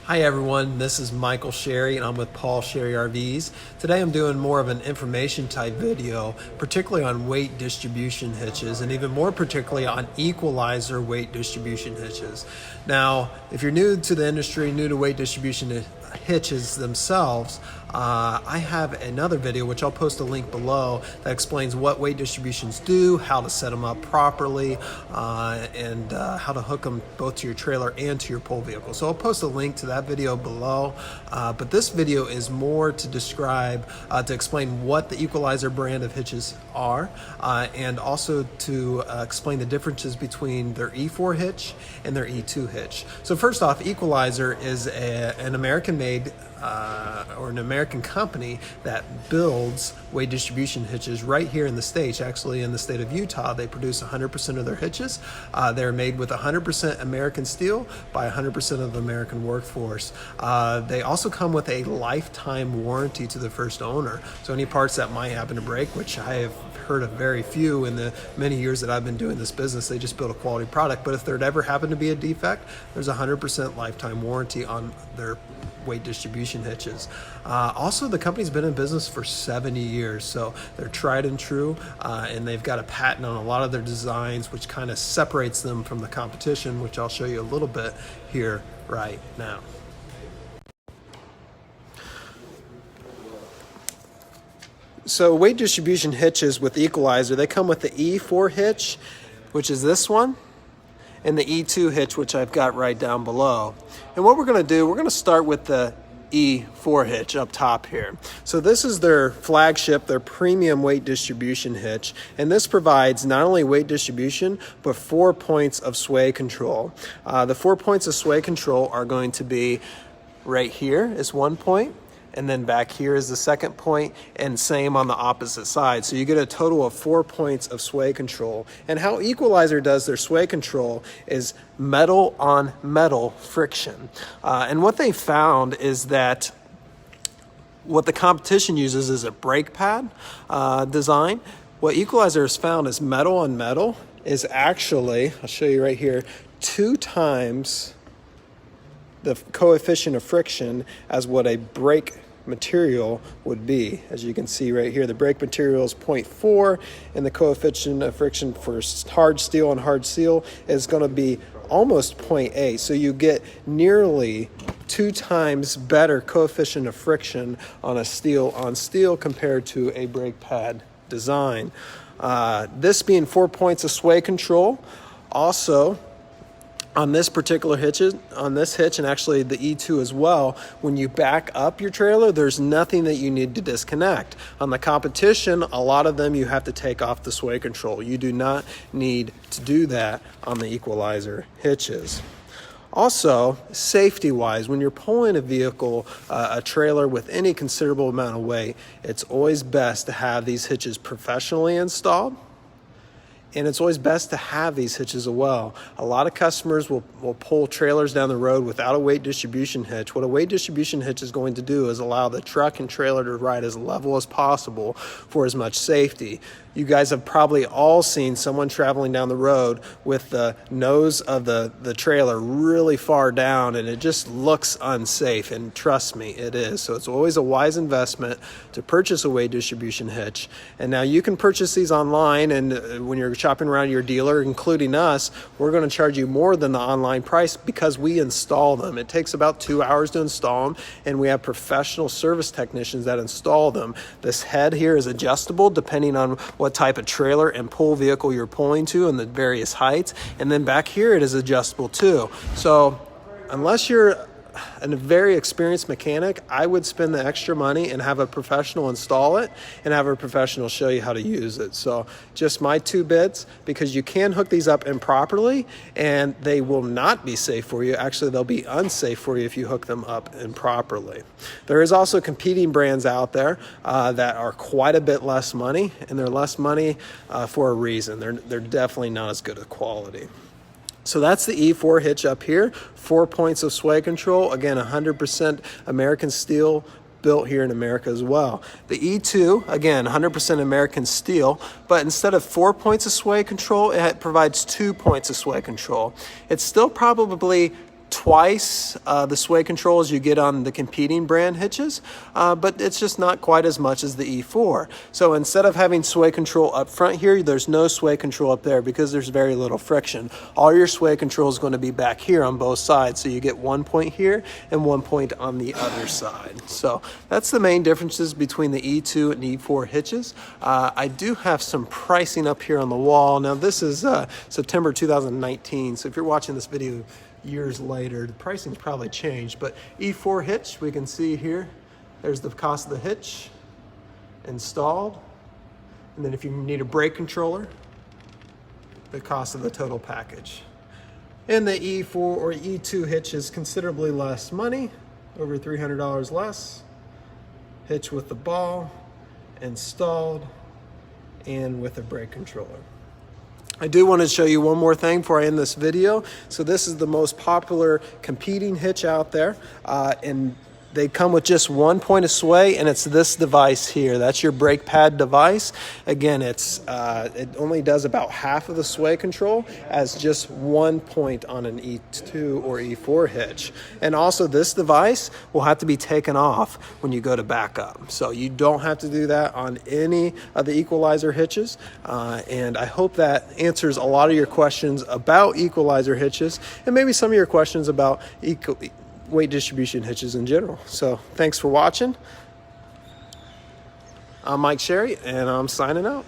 Hi everyone, this is Michael Sherry and I'm with Paul Sherry RVs. Today I'm doing more of an information type video, particularly on weight distribution hitches and even more particularly on Equalizer weight distribution hitches. Now, if you're new to the industry, new to weight distribution hitches themselves, I have another video which I'll post a link below that explains what weight distributions do, how to set them up properly, and how to hook them both to your trailer and to your pull vehicle. So I'll post a link to that video below, but this video is more to describe, to explain what the Equalizer brand of hitches are, and also to explain the differences between their E4 hitch and their E2 hitch. So first off, Equalizer is an American-made or an American company that builds weight distribution hitches right here in the States. Actually, in the state of Utah, they produce 100% of their hitches. They're made with 100% American steel by 100% of the American workforce. They also come with a lifetime warranty to the first owner. So any parts that might happen to break, which I have heard of very few in the many years that I've been doing this business, they just build a quality product. But if there'd ever happen to be a defect, there's a 100% lifetime warranty on their weight distribution hitches. Also, the company's been in business for 70 years, so they're tried and true, and they've got a patent on a lot of their designs, which kind of separates them from the competition, which I'll show you a little bit here right now. So weight distribution hitches with Equalizer, they come with the E4 hitch, which is this one, and the E2 hitch, which I've got right down below. And what we're going to do, we're going to start with the E4 hitch up top here. So this is their flagship, their premium weight distribution hitch, and this provides not only weight distribution but 4 points of sway control. The 4 points of sway control are going to be right here is 1 point, and then back here is the second point, and same on the opposite side. So you get a total of 4 points of sway control. And how Equalizer does their sway control is metal on metal friction. And what they found is that what the competition uses is a brake pad design. What Equalizer has found is metal on metal is actually, I'll show you right here, 2 times the coefficient of friction as what a brake material would be. As you can see right here, the brake material is 0.4 and the coefficient of friction for hard steel and hard steel is going to be almost 0.8. So you get nearly 2 times better coefficient of friction on a steel on steel compared to a brake pad design. This being 4 points of sway control. Also, on this particular hitch, and actually the E2 as well, when you back up your trailer, there's nothing that you need to disconnect. On the competition, a lot of them you have to take off the sway control. You do not need to do that on the Equalizer hitches. Also, safety-wise, when you're pulling a vehicle, a trailer with any considerable amount of weight, it's always best to have these hitches professionally installed. And it's always best to have these hitches as well. A lot of customers will pull trailers down the road without a weight distribution hitch. What a weight distribution hitch is going to do is allow the truck and trailer to ride as level as possible for as much safety. You guys have probably all seen someone traveling down the road with the nose of the trailer really far down, and it just looks unsafe, and trust me, it is. So it's always a wise investment to purchase a weight distribution hitch. And now you can purchase these online, and when you're shopping around your dealer, including us, we're going to charge you more than the online price because we install them. It takes about 2 hours to install them, and we have professional service technicians that install them. This head here is adjustable depending on what type of trailer and pull vehicle you're pulling to and the various heights. And then back here it is adjustable too. So unless you're a very experienced mechanic, I would spend the extra money and have a professional install it and have a professional show you how to use it. So just my 2 bits, because you can hook these up improperly and they will not be safe for you. Actually, they'll be unsafe for you if you hook them up improperly. There is also competing brands out there that are quite a bit less money, and they're less money for a reason. They're definitely not as good a quality. So that's the E4 hitch up here, 4 points of sway control. Again, 100% American steel, built here in America as well. The E2, again, 100% American steel, but instead of 4 points of sway control, it provides 2 points of sway control. It's still probably twice the sway control as you get on the competing brand hitches, but it's just not quite as much as the E4. So instead of having sway control up front here, there's no sway control up there because there's very little friction. All your sway control is going to be back here on both sides, so you get 1 point here and 1 point on the other side. So that's the main differences between the E2 and E4 hitches. I do have some pricing up here on the wall. Now this is September 2019, so if you're watching this video years later, the pricing's probably changed, but E4 hitch, we can see here, there's the cost of the hitch installed, and then if you need a brake controller, the cost of the total package. And the E4 or E2 hitch is considerably less money, over $300 less. Hitch with the ball, installed, and with a brake controller. I do want to show you one more thing before I end this video. So this is the most popular competing hitch out there, and they come with just 1 point of sway, and it's this device here. That's your brake pad device. Again, it only does about half of the sway control as just 1 point on an E2 or E4 hitch. And also this device will have to be taken off when you go to back up. So you don't have to do that on any of the Equalizer hitches. And I hope that answers a lot of your questions about Equalizer hitches, and maybe some of your questions about weight distribution hitches in general. So thanks for watching. I'm Mike Sherry, and I'm signing out.